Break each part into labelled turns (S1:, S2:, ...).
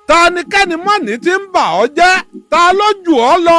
S1: ta ni kẹ́ni mọ́ni tí ń bà ọ́ jẹ́ ta ló jù ọ́ lọ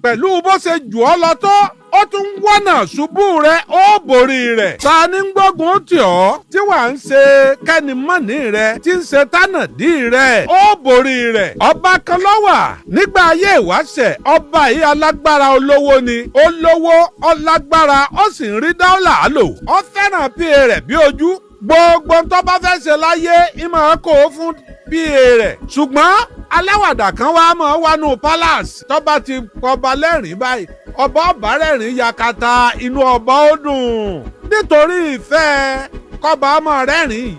S1: pẹ̀lú bó ṣe jù ọ́ lọ tó ó tún wọ́nà ṣubú rẹ̀ ó borí rẹ̀ ta ni ń gbógun tì ọ́ tí wàá ń ṣe kẹ́ni mọ́ni rẹ̀ tí ń ṣe tánàdí rẹ̀ ó borí rẹ̀ ọba kan ló wà nígbà ayé ìwáṣẹ̀ ọba yìí alágbára olówó ni olówó ọlágbára ó sì ń rí dáúlà lò ó fẹ́ràn pa rẹ̀ bí ojú gbogbo tó bá fẹ́ ṣe láyé ìmọ̀ kó o fún pa rẹ̀ ṣùgbọ́n aláwàdà kan wá mọ̀ wánú palace tó bá ti kọba lẹ́rìn báyìí ọba ọba rẹ́rìn yakata inú ọba ó dùn nítorí ìfẹ́ kọba ọmọ rẹ́rìn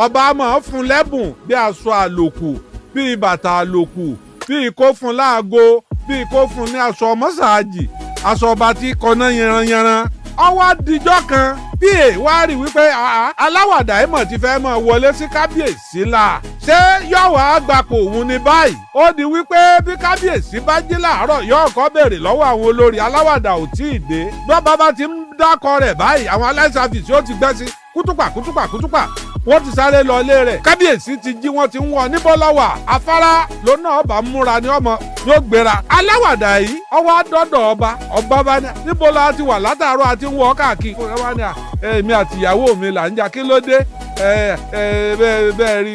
S1: ọba ọmọ fún lẹ́bùn bí aṣọ àlòkù bí bàtà àlòkù bí kó fún láago bí kó fún ní aṣọ mọ́sáàjì aṣọ ọba tí kọ́ná yanranyanran ọwọ́ àdìjọ́ kan pa wá rí wípé aláwàdà ìmọ̀ ti fẹ́ mọ̀ wọlé sí kábíyèsí la ṣé yọ̀wọ̀ àgbàpọ̀ òun ní báyìí ó di wípé bí kábíyèsí bá jí láàárọ̀ yóò kọ́ béèrè lọ́wọ́ àwọn olórí aláwàdà ò tí ì dé bí bá ti ń dákọ rẹ̀ báyìí àwọn aláìsàfìsì ó ti gbẹ́ sí kútùpà wọ́n ti sáré lọ ilé rẹ̀ kábíyèsí ti jí wọ́n ti ń wọ níbo lọ́wọ́ afárá lónà ọba múra ní ọmọ yóò gbéra aláwàdà yìí ọwọ́ àdọ́dọ̀ ọba bá ní níbo la ti wà látàárọ̀ àti ń wọ káàkiri ọba ní èmi àti ìyàwó mi là ń jà kí ló dé bẹ́ẹ̀ rí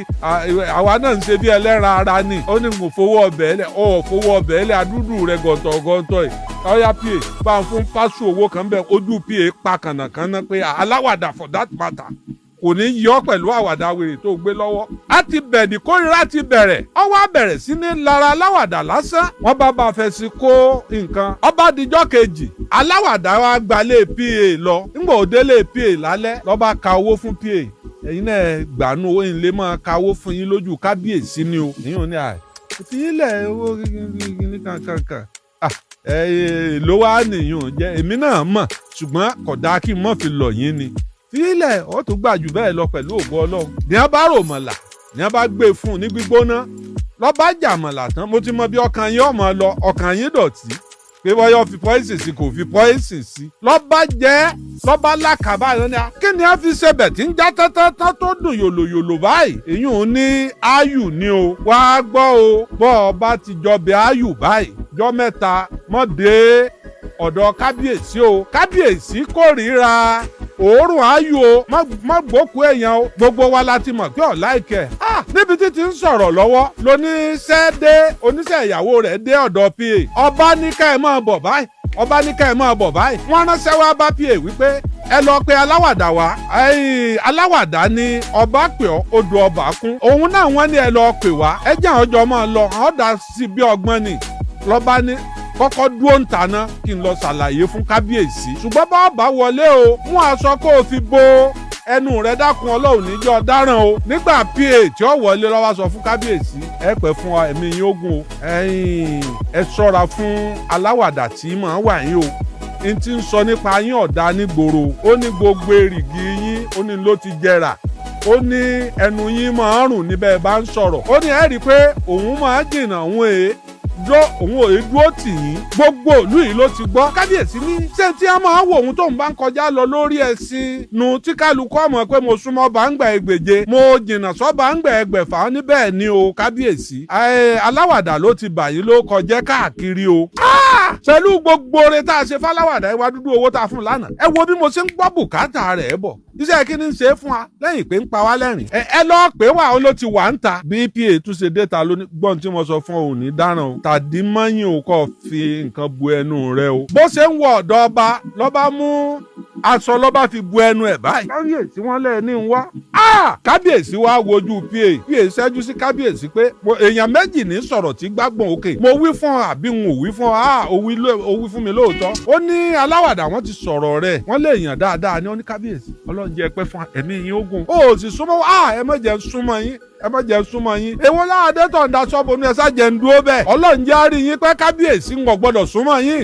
S1: àwa náà ń ṣe bí ẹlẹ́ran ara ni ó ní kò fowó ọbẹ̀ ẹlẹ́ adúdú rẹ̀ gọ̀ǹtọ̀ yìí ọ̀ya pa bá ń fún pásù owó kan bẹ́ẹ̀ ojú pa pa kànàkànà pé aláwàdà for that matter kò ní yọ pẹ̀lú àwàdà wèrè tó gbé lọ́wọ́. a ti bẹ̀ẹ̀dì kórìíra ti bẹ̀rẹ̀ ọwọ́ àbẹ̀rẹ̀ sí ní lára aláwàdà lásán wọ́n bá fẹ́ sí kó nǹkan. ọba dijọ́ kejì aláwàdà wa gbalẹ̀ pa lọ nígbà òdélé pa lálẹ́ lọ́ba ka owó fún pa ẹ̀yin náà gbàánú owó yìí lè máa ka owó fún yín lójú kábíyèsí ni o. èyí ò ní ìfìyílẹ̀ owó kíkí kankan ló wá nìyún jẹ́ èmi náà mọ̀ ṣùgbọ́n kódà kí n mọ̀ fi lọ̀ yín ni. fílẹ̀ ó tún gbà jù bẹ́ẹ̀ lọ pẹ̀lú ògo Ọlọ́run ní a bá rò mọ̀là ní a bá gbé fún un ní gbígbóná lọ́ba jà mọ̀là tán mo ti mọ bí ọkàn yín ọmọ lọ ọkàn yín dọ̀tí pé bọ́yọ̀ fi pọ́ìsì sí kò fi pọ́ìsì sí lọ́ba jẹ́ lọ́ba lákàbá yẹn ni kí ni a fi ṣebẹ̀ tí ń já tán tó dùn yòlòyòlò báyìí èyí ò ní áyù ni o wá gbọ́ o bọ́ ọba ti jọbẹ̀ áyù báyìí jọ́ mẹ́ta mọ́ dé ọ̀dọ̀ kábíyèsí o kábíyèsí kórìíra òórùn ayù o má gbókù èèyàn o gbogbo wa la ti mọ̀ pé ọ̀ láìkẹ́ níbi tí ti ń sọ̀rọ̀ lọ́wọ́ oníṣẹ́ ìyàwó rẹ̀ dé ọ̀dọ̀ pa ọba ní ká ẹ máa bọ̀ báyìí wọ́n ránṣẹ́ wá bá pa wípé ẹ lọ pe aláwàdà wá aláwàdà ni ọba pè ọ́ odò ọba kún òun náà wọ́n ní ẹ lọ pè wá ẹ jẹ́ àwọn ọjọ́ máa lọ àwọn ọ̀dà sí bí ọgbọ́n ni lọ́ba ní kọ́kọ́ dúró ń tàná kí n lọ ṣàlàyé fún kábíyèsí ṣùgbọ́n bá wọlé o mú aṣọ kó o fi bo ẹnu rẹ dákun Ọlọ́run níjọ́ dáràn o nígbà pa tí ó wọlé lọ́wọ́ sọ fún kábíyèsí ẹ pẹ́ fún ẹ̀mí yín ogun o ẹ ṣọ́ra fún aláwàdà tí màá wà yín o n ti ń sọ nípa yín ọ̀dà nígboro ó ní gbogbo èrìgì yín ó ní ló ti jẹrà ó ní ẹnu yín máa ń rùn níbẹ̀ bá ń sọ̀rọ̀ ó ní ẹ rí i pé òun máa jìnnà òun ò dúró tì yín gbogbo ìlú yìí ló ti gbọ́ kábíyèsí ní ṣé tí a máa wò ohun tóun bá ń kọjá lọ lórí ẹṣin nu tí kálukú ọmọ pé mo súnmọ́ bàǹgbà ẹgbèje mo jìnnà sọ́ bàǹgbà ẹgbẹ̀fà níbẹ̀ ni o kábíyèsí aláwàdà ló ti bà yín ló kọjẹ́ káàkiri o. pẹ̀lú gbogbo oore tá a ṣe fáláwàdà ìwà dúdú owó tá a fún lánàá ẹ wo bí mo ṣe ń gbọ́ bùkátà rẹ̀ bọ̀ iṣẹ́ kí ni ń ṣe é fún wa lẹ́yìn pé ń pa wá lẹ́rìn ẹ lọ́ọ́ pé wà ó ló ti wà ń ta bí pa tún ṣe dé ta lóní gbọ́n tí mo sọ fún òun ní dáràn o tàdí mọ́yìn ò kọ́ fi nǹkan bu ẹnu rẹ o bó ṣe ń wọ ọ̀dọ̀ ọba lọ́ba mú aṣọ lọ́ba fi bu ẹnu ẹ̀ báyìí kábíyèsí wọn lẹ́ẹ̀ ní ń wá kábíyèsí wá wojú pa ṣẹ́jú sí kábíyèsí pé èèyàn méjì ní sọ̀rọ̀ tí gbágbọ̀n òkè mo wí fún ọ àbí n ò wí fún ọ ó wí fún mi lóòótọ́ ó ní aláwàdà wọn ti sọ̀rọ̀ rẹ̀ wọ́n lè yàn dáadáa ní ó ní kábíyèsí Ọlọ́run jẹ́ pẹ́ fún ẹ̀mí yín ogun ó sì súnmọ́ ẹ má jẹ́ súnmọ́ yín èwo láàdé tó ń da sọ́ọ̀bù ní ẹ̀sà jẹ́ ń dúró bẹ́ẹ̀ Ọlọ́run jẹ́ àárín yín pé kábíyèsí ń gbọ́dọ̀ súnmọ́ yín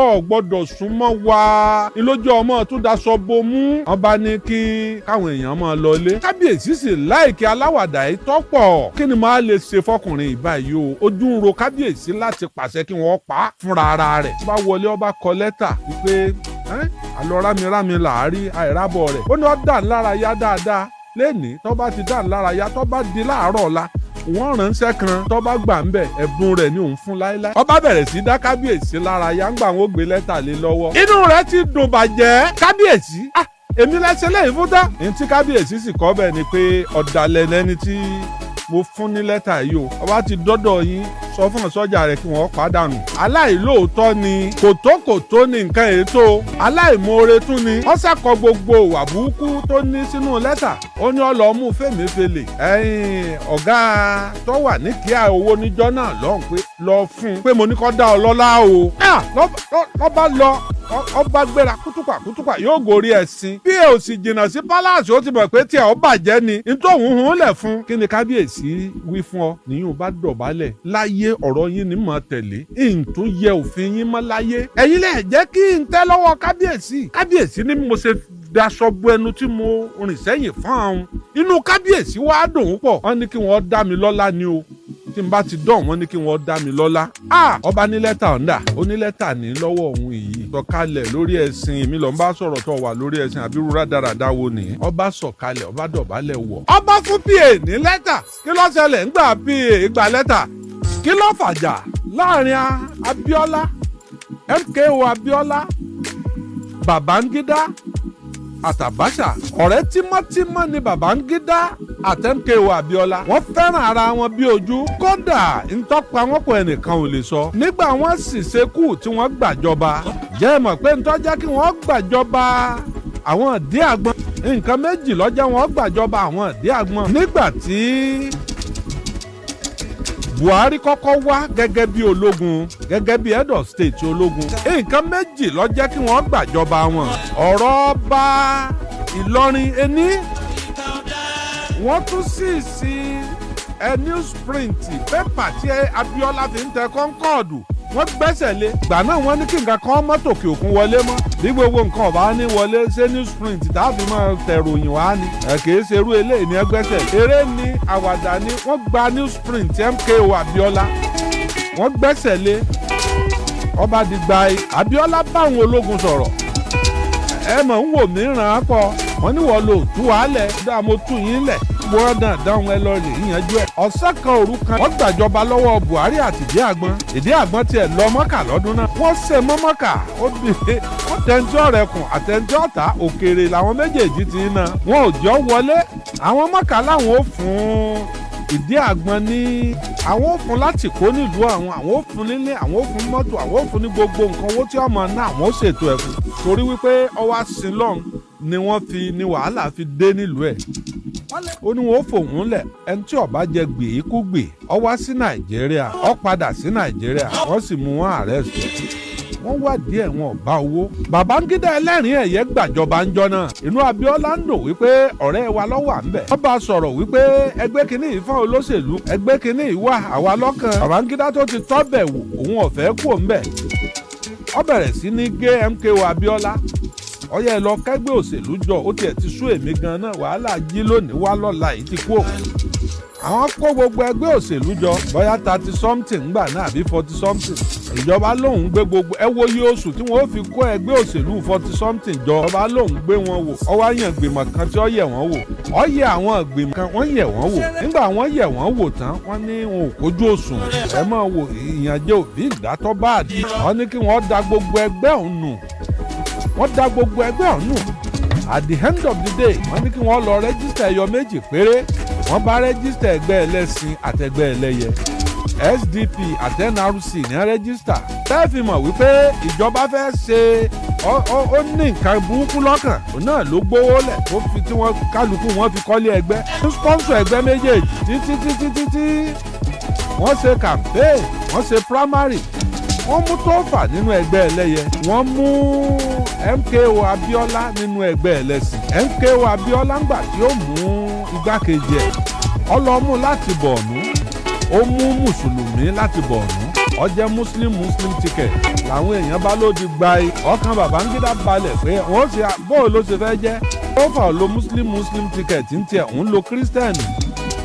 S1: ọ̀ gbọ́dọ̀ súnmọ́ wa ìlójú ọmọ tún da sọ́ọ̀bù mú wọn bá ní kí káwọn èèyàn máa lọ lé kábíyèsí sì láìkí aláwàdà yìí tọ́pọ̀ kí ni máa lè ṣe fọkùnrin ìbáyìí o ojú ń ro kábíyèsí láti pàṣẹ kí wọ́n pa á fúnra ara rẹ̀ bá wọlé ọba kọ lẹ́tà wípé àlọ́ rámirámi làárí àìrábọ̀ rẹ̀ ó ní ó dà lára yá dáadáa lẹ́ni tó bá ti dà lára ya tó bá di láàárọ̀ ọ̀la wọ́n ránṣẹ́ kan tó bá gbà ń bẹ̀ ẹ̀bùn rẹ̀ ni òun fún láéláé. ọba bẹ̀rẹ̀ sí dá kábíyèsí lára yá ń gbà wọ́n gbé lẹ́tà lé lọ́wọ́. inú rẹ̀ ti dùn bàjẹ́. kábíyèsí èmi lẹ́sẹ̀ lẹ́yìn fún tán. ní tí kábíyèsí sì kọ́ bẹ́ẹ̀ ni pé ọ̀dàlẹ̀ lẹ́ni tí mo fún ní lẹ́tà yìí o. ọba ti dọ́dọ̀ yín sọ fún sọ́jà rẹ̀ kí wọ́n pàdánù. aláìlóòótọ́ ni kòtókòtó ni nǹkan ètò. aláìmoore tún ni. wọ́n ṣàkọ gbogbo ìwà burúkú tó ní sínú lẹ́tà. ó ní ọlọ́mú fèmífèlè. ọ̀gá tó wà ní kíá owó níjọ́ náà lọ́hùn pé lọ fún un pé mo ní kó dá ọ lọ́lá o. lọ́ba lọ ọba gbéra kútùpà yóò gorí ẹṣin. bí ẹ ò sì jìnnà sí pálásì ó ti mọ̀ pé tí ẹ ó bàjẹ́ ni nítòhún hún lẹ̀ fún. kí ni kábíyèsí wí fún ọ nìyún bá dọ̀bálẹ̀ láyé ọ̀rọ̀ yín ni mọ̀ tẹ̀lé ìtún yẹ òfin yín mọ́ láyé. ẹ̀yin lẹ̀ jẹ́ kí n tẹ́ lọ́wọ́ kábíyèsí. kábíyèsí ni mo ṣe daṣọ bo ẹnu tí mo rìn sẹ́yìn fún àwọn. inú kábíyèsí wàá dùn ún pọ̀. wọ́n ní kí wọ́n dá mi lọ́lá ni o. tí n bá ti dán wọ́n ní kí wọ́n dá mi lọ́lá. ọba ní lẹ́tà ọ̀ndà ó ní lẹ́tà ní lọ́wọ́ òun yìí. sọ̀kalẹ̀ lórí ẹṣin mi lọ ń bá sọ̀rọ̀ tó wà lórí ẹṣin àbí rúra dáradára wo nìyẹn. ọba sọ̀kalẹ̀ ọba dọ̀bálẹ̀ wọ̀. ọba fún pa ní lẹ́tà kí ló ṣẹlẹ̀ ńgbà pa gba lẹ́tà kí ló fàjà láàrin Abíọ́lá MKO Abíọ́lá Babangida àtàbáṣà ọ̀rẹ́ tímọ́tímọ́ ni Babangida àti MKO Abíọ́lá wọ́n fẹ́ràn ara wọn bí ojú kódà ntọ́pa wọn pọ̀ ẹnìkan ò lè sọ. nígbà wọ́n sì ṣekú tí wọ́n gbàjọba jẹ́ mọ̀ pé ntọ́já kí wọ́n gbàjọba àwọn ìdí àgbọn nǹkan méjì lọ́jọ́ wọn gbàjọba àwọn ìdí àgbọn. nígbà tí Buhari kọ́kọ́ wá gẹ́gẹ́ bí ológun gẹ́gẹ́ bí head of state ológun nǹkan méjì ló jẹ́ kí wọ́n gbàjọba wọn. ọ̀rọ̀ ọba Ìlọrin ení wọ́n tún sí newsprint pépà tí Abíọ́lá fi ń tẹ kọ́ńkọ́ọ̀dù wọ́n gbẹ́sẹ̀ lé. ìgbà náà wọ́n ní kí nǹkan kan mọ́tò kí òkun wọlé mọ́ bí gbogbo nǹkan ọ̀bá ní wọlé ṣé newsprint tàbí máa tẹ̀ròyìn wá ní. kìí ṣe irú eléyìí ní ẹgbẹ́sẹ̀. eré ni àwàdà ni wọ́n gba newsprint MKO Abíọ́lá wọ́n gbẹ́sẹ̀ lé. ọba dìgbà Abíọ́lá báwọn ológun sọ̀rọ̀. ẹ mọ̀ ń wò mí ràn án pọ̀ wọ́n ní wọ́n lò tú wàhálẹ̀ dá mo tú yín lẹ̀ wọ́n dàn dáhùn ẹ lọ lè yíyanjú ẹ̀. ọ̀sẹ̀ kan òru kan wọ́n gbàjọba lọ́wọ́ Buhari àti ìdí àgbọn. ìdí àgbọn tiẹ̀ lọ mọ́kà lọ́dún náà. wọ́n ṣe mọ́ mọ́kà ó bèèrè wọ́n tẹ̀ntì ọ̀rẹ́kùn àtẹ̀ntì ọ̀tá òkèèrè làwọn méjèèjì ti ń na. wọn ò jọ wọlé àwọn mọ́kà láwọn ò fún ìdí àgbọn ní àwọn ò fún láti kó nílùú àwọn ò fún nílé àwọn ò fún mọ́tò àwọn ò fún ní gbogbo nǹkan owó tí ọmọ náà àwọn ò ṣètò ẹ̀ fún. torí wípé ọwọ́ àsìnlọ́run ni wọ́n fi ní wàhálà fi dé nílùú ẹ̀. ó ní wọn ó fòun lẹ̀ ẹni tí ó bá jẹ gbèé kú gbè ó wá sí Nàìjíríà ó padà sí Nàìjíríà wọ́n sì mú wọn arrest wọ́n wádìí ẹ̀ wọn ò bá owó. Babangida ẹlẹ́rìn ẹ̀yẹ gbàjọba ńjọ́ náà inú Abíọ́lá ń dùn wípé ọ̀rẹ́ wa ló wà ńbẹ̀. wọ́n bá sọ̀rọ̀ wípé ẹgbẹ́ kínní yìí fún olóṣèlú ẹgbẹ́ kínní yìí wà àwa lọ́kàn. Babangida tó ti tọ́bẹ̀ wò òun ọ̀fẹ́ kú ńbẹ̀. ó bẹ̀rẹ̀ sí ní gé MKO Abíọ́lá ọyẹ lọ kẹgbẹ́ òṣèlú jọ ó tiẹ̀ ti sú èmi gan náà wàhálà jí lónìí wá lọ́la yìí ti kú. àwọn kó gbogbo ẹgbẹ́ òṣèlú jọ bóyá 30 something gbà náà àbí 40 something. ìjọba lòun gbé gbogbo ẹ wo iye oṣù tí wọ́n fi kó ẹgbẹ́ òṣèlú 40 something jọ. ìjọba lòun gbé wọn wò ó wá yàn gbìmọ̀ kan tí ó yẹ̀ wọ́n wò. ó yẹ àwọn gbìmọ̀ kan wọ́n yẹ̀ wọ́n wò. nígbà wọ́n yẹ̀ wọ́n wò tán wọ́n ní wọn ò kójú òṣùwọ̀n. ẹ máa wo ìyànjẹ òbí ìdátọ́ báàdì. wọ́n ní kí wọ́n da gbogbo ẹgbẹ́ òun nù. wọ́n da gbogbo ẹgbẹ́ ọ̀hún nù. at the end of the day wọ́n ní kí wọ́n lọ rẹ́gísítà ẹyọ méjì péré. wọ́n bá rẹ́gísítà ẹgbẹ́ ẹlẹ́sìn àtẹgbẹ́ ẹlẹ́yẹ. SDP àti NRC ní rẹ́gísítà. tẹ́ẹ̀ fi mọ̀ wípé ìjọba fẹ́ ṣe ó ní nǹkan burúkú lọ́kàn. òun náà ló gbówó lẹ̀ tó fi tí wọ́n kálukú wọn fi kọ́lé ẹgbẹ́. ó sponsor ẹgbẹ́ méjèèjì títí wọ́n ṣe campaign wọ́n ṣe primary. wọ́n mú Tófà nínú ẹgbẹ́ ẹlẹ́yẹ wọ́n mú MKO Abíọ́lá nínú ẹgbẹ́ ẹlẹ́sìn. MKO Abíọ́lá ńgbà tí ó mú igbákejì ẹ̀ ọlọ́mú láti Bọ̀ọ̀nú ó mú mùsùlùmí láti Bọ̀ọ̀nú ó jẹ́ muslim ticket làwọn èèyàn bá ló di gba ọkàn Babangida balẹ̀ pé wọ́n ṣe bóò ló ṣe fẹ́ jẹ́ Tófà lo muslim ticket ń tiẹ̀ òun lo kírísítẹ́nì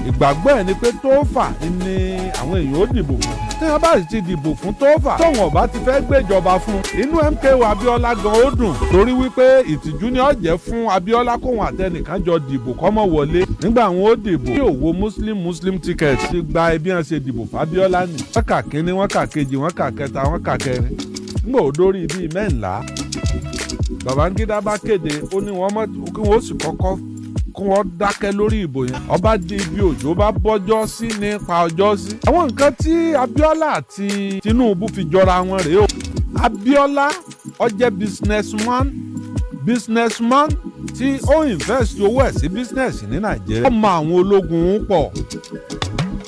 S1: ìgbàgbọ́ ẹ̀ ni pé Tófà ni àwọn èèyàn ó dìbò fún. tí wọ́n bá ti dìbò fún Tófà tóun ọ̀bá ti fẹ́ gbéjọba fún inú MKO Abíọ́lá gan ó dùn torí wípé ìtìjú ni ó jẹ́ fún Abíọ́lá kóun àtẹnìkan jọ dìbò kọ́mọ wọlé nígbà wọn ó dìbò tí òwò muslim ticket ti gba ẹbí wọn ṣe dìbò fábíọ́lá ni wọ́n kà kínní wọ́n kà kejì wọ́n kà kẹta wọ́n kà kẹrin nígbà ó dórí bíi mẹ́ńlá Babangida bá kéde ó ní kí wọ́n sì kọ́kọ́ kí wọ́n dákẹ́ lórí ìbò yẹn ọba di ibi òjò bá bọ́jọ́ sí nípa ọjọ́ sí. àwọn nǹkan tí Abíọ́lá àti Tinubu fi jọra wọn rèé o. Abíọ́lá ó jẹ́ businessman tí ó invest owó ẹ̀ sí business ní Nàìjíríà. ó mọ àwọn ológun pọ̀.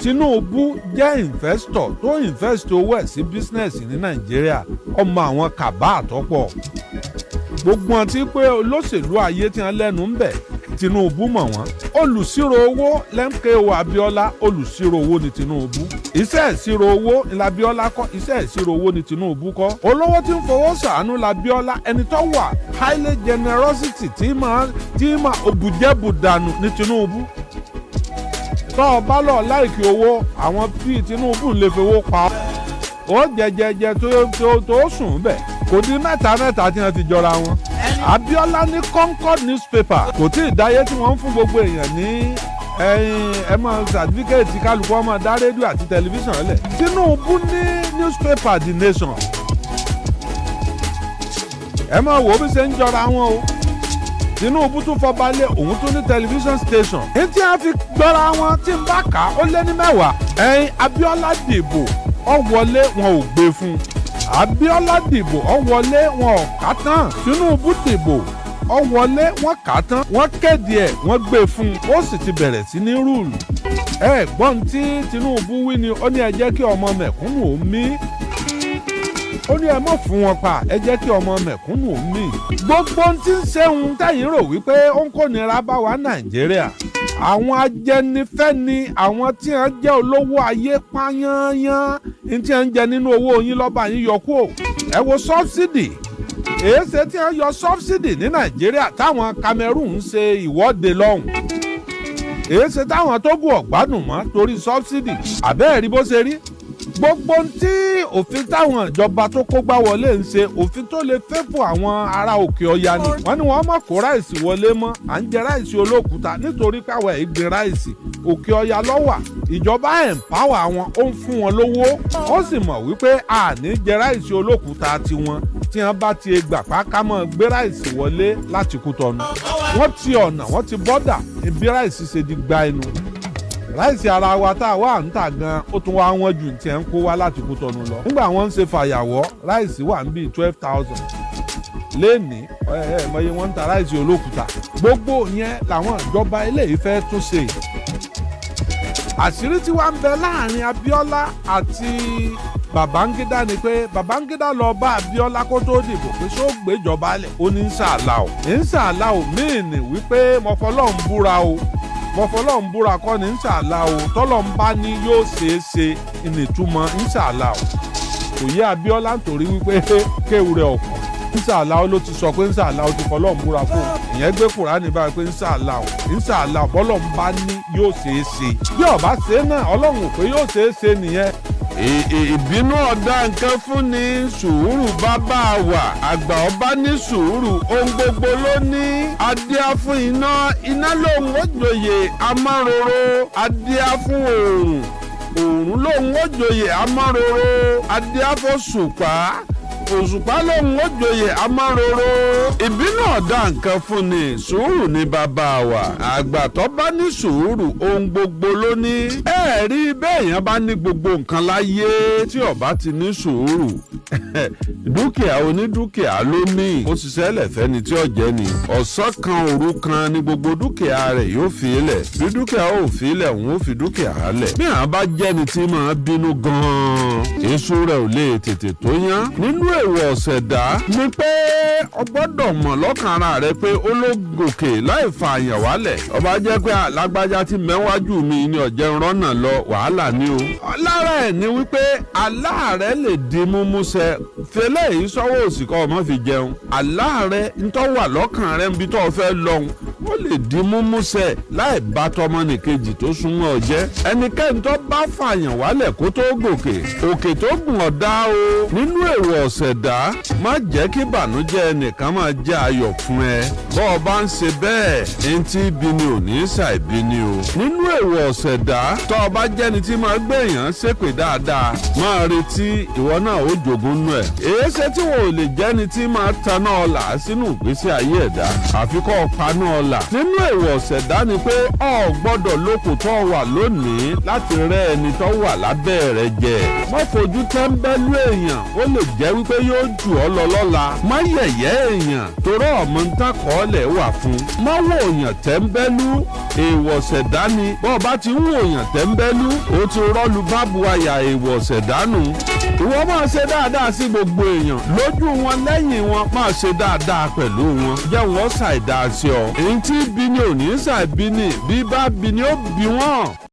S1: Tinubu jẹ́ investor tó invest owó ẹ̀ sí business ní Nàìjíríà. ó mọ àwọn kàbá àtọ́pọ̀. gbogbo wọn ti pé olóṣèlú ayé tí wọn lẹ́nu ń bẹ̀ Tinubu mọ̀ wọ́n. olùṣírò owó lẹ́mkẹ́wò Abíọ́lá olùṣírò owó ni Tinubu. iṣẹ́ ìṣirò owó ni Labíọ́lá kọ́ iṣẹ́ ìṣirò owó ni Tinubu kọ́. olówó tí ń fowó ṣàánú Labíọ́lá ẹni tó wà highly generosity tí máa òbújẹ́bù dànù ní Tinubu. tó o bá lọ láìkí owó àwọn bíi Tinubu lè fowó pa ó jẹjẹjẹ tó sùn bẹ̀ kò dín mẹ́ta tí wọ́n ti jọra wọn. Abíọ́lá ní Concord newspaper kò tí ì dáyé tí wọ́n ń fún gbogbo èèyàn ní sàtífíkẹ́ẹ̀tì kálukú ọmọ dá rédíò àti tẹlifíṣàn lẹ̀. Tinubu ní newspaper The Nation. ẹ máa wò ó bí ṣe ń jọra wọn o. Tinubu tún fọba lé òun tún ní tẹlifíṣàn station. etí a fi gbọ́ra wọn tí ń bá kà ó lé ní 10. Abíọ́lá dìbò ó wọlé wọn ò gbé fún un. Abíọ́lá dìbò ó wọlé wọn ò kà tán. Tinubu dìbò ó wọlé wọn kà tán. wọ́n kéde ẹ̀ wọ́n gbé fún un ó sì ti bẹ̀rẹ̀ sí ní rúùlù. gbọ́n tí Tinubu wí ni ó ní ẹ jẹ́ kí ọmọ mẹ̀kúnnù ó mí. ó ní ẹ mọ̀ fún wọn pa ẹ jẹ́ kí ọmọ mẹ̀kúnnù ó mí. gbogbo tí ń ṣeun tẹ̀yìn rò wípé ó ń kó nira bá wa Nàìjíríà. àwọn ajẹnifẹ́ni àwọn tí wọ́n jẹ́ olówó ayé pányányán ní tí wọ́n ń jẹ nínú owó yín lọ́ba yín yọ kúrò. ẹ wo sọ́bsidì èéṣe tí wọ́n yọ sọ́bsidì ní Nàìjíríà táwọn Cameroon ń ṣe ìwọ́de lọ́hùn. èéṣe táwọn Tógò ọ̀gbádùn mọ́ torí sọ́bsidì àbẹ́ẹ̀rí bó ṣe rí. gbogbo tí òfin táwọn ìjọba tó kógbá wọlé ń ṣe òfin tó lè fẹ́fù àwọn ará òkè ọya ni. wọ́n ní wọ́n má kó ráìsì wọlé mọ́ à ń jẹ ráìsì olókùúta nítorí pé àwọn ìgbìn ráìsì òkè ọya lọ́wà. ìjọba empower wọn ó ń fún wọn lówó ó sì mọ̀ wípé a ní jẹ ráìsì olókùúta tiwọn tí wọ́n bá ti gbà páká mọ́ gbé ráìsì wọlé láti Kútọ̀nù. wọ́n ti ọ̀nà wọ́n ti bọ́dà ibi ráìsì ṣe di gba ẹnu. ráìsì ara wa tá a wà ń tà gan ó tún wá wọ́n ju tí ẹ̀ ń kó wá láti Kútọ̀nù lọ. nígbà wọ́n ń ṣe fàyàwọ́ ráìsì wà ń bí 12,000 lẹ́ẹ̀ni mọ̀ye wọ́n ń ta ráìsì olókùúta. gbogbo yẹn làwọn ìjọba eléyìí fẹ́ tún ṣe. àṣírí tí wàá ń bẹ láàrin Abíọ́lá àti Babangida ni pé Babangida lọ bá Abíọ́lá kó tó dìbò pé ṣó gbéjọba lẹ̀ ó ní nsàlá o míì ní wípé mọ̀fọ́lọ́hún búra kọ́ ní nsàlá o tọ́lọ̀ ń bá ní yóò ṣeé ṣe ìnìtumọ̀ nsàlá o kò yé Abíọ́lá nítorí wípé kéwù rẹ̀ ọ̀kan nsàlá o ló ti sọ pé nsàlá o ti fọlọ́ ń búra fún un ìyẹn gbé Kùránì báyìí pé nsàlá o bọ́lọ̀ ń bá ní yóò ṣeé ṣe bí ọba ṣe náà Ọlọ́run ò pé yóò ṣeé ṣe nìyẹn. ìbínú ọ̀dà nǹkan fún ni sùúrù bàbá wa àgbà ọba ní sùúrù ohun gbogbo ló ní. adíá fún iná lòun ó joyè amáròrò adíá fún òòrùn lòun ó joyè amáròrò adíá fún òṣùpá lòun ó joyè amáròrò. ìbínú ọ̀dà nǹkan fún ni sùúrù ní bàbá wa àgbà tó bá ní sùúrù ohun gbogbo ló ní. rí bẹ́ẹ̀yàn bá ní gbogbo nǹkan láyé tí ó bá ti ní sùúrù dúkìá onídúkìá ló ní òṣìṣẹ́ lẹ̀fẹ́ni tí ó jẹ́ ni ọ̀sán kan òru kan ní gbogbo dúkìá rẹ̀ yóò fi lẹ̀ bí dúkìá ò fi lẹ̀ òun ó fi dúkìá lẹ̀. bí àwọn bá jẹ́ni tí máa bínú gan-an èso rẹ̀ ò lè tètè tó yán. nínú èèwọ̀ ọ̀sẹ̀dá ni pé o gbọ́dọ̀ mọ̀ lọ́kàn ara rẹ pé ó ló gòkè láì fa àyàn wálẹ̀. ọba jẹ́ pé alágbájá tí mẹ́wájú mi ni ọ̀jẹ̀ rọ́nà lọ wàhálà ni o. lára ẹ̀ ni wípé aláàrẹ̀ lè di múmúṣẹ fẹlẹ́ yìí sọ́wọ́ òsì kọ́ ọmọ fi jẹun. aláàrẹ̀ ntọ́ wà lọ́kàn rẹ̀ níbi tó fẹ́ lọ́hùn ó lè di múmúṣẹ láì bá tọmọnìkejì tó súnmọ́ ọ jẹ́. ẹnikẹ́ni tó bá fàyàn wálẹ̀ kó tó gòkè òkè tó gùn ọ̀dá o. nínú èèwọ̀ ọ̀sẹ̀dá má jẹ́ kí ìbànújẹ́ ẹnìkan máa jẹ́ ayọ̀ fún ẹ. bọ́ ọ bá ń ṣe bẹ́ẹ̀ ẹni tí ibi ni ò ní ṣàìbí ni o. nínú èèwọ̀ ọ̀sẹ̀dá tọ́ ọ bá jẹ́ni tí máa gbé èèyàn ṣépè dáadáa máa retí ìwọ náà ó jogún nù ẹ̀. èéṣe tí wọn ò lè jẹ́ni tí máa taná ọlà sínú ìgbésí ayé ẹ̀dá àfi kọ́ paná ọlà. nínú èèwọ̀ ọ̀sẹ̀dá ni pé o gbọ́dọ̀ lóko tó wà lónìí láti rẹ́ ẹni tó wà lábẹ́ rẹ̀ jẹ. má fojú tẹ́ńbẹ́lú èèyàn ó lè jẹ́ wípé yóò jù ọ́ lọ lọ́la. má yẹ̀yẹ́ èèyàn torọ́ ọmọ ń takọ̀ọ́lẹ̀ wà fún. má wò èèyàn tẹ́ńbẹ́lú èèwọ̀ ọ̀sẹ̀dá ni bọ́ọ̀ bá ti ń wò èèyàn tẹ́ńbẹ́lú ó ti rọ́ọ̀lù bábu àyà èèwọ̀ ọ̀sẹ̀dá nù. ìwọ máa ṣe dáadáa sí gbogbo èèyàn lójú wọn lẹ́yìn wọn máa ṣe dáadáa pẹ̀lú wọn jẹ́ wọn ṣàìdá sí ọ. èyí tí bí ni ò ní ṣàìbí ni bí bá bí ni ó bí wọn.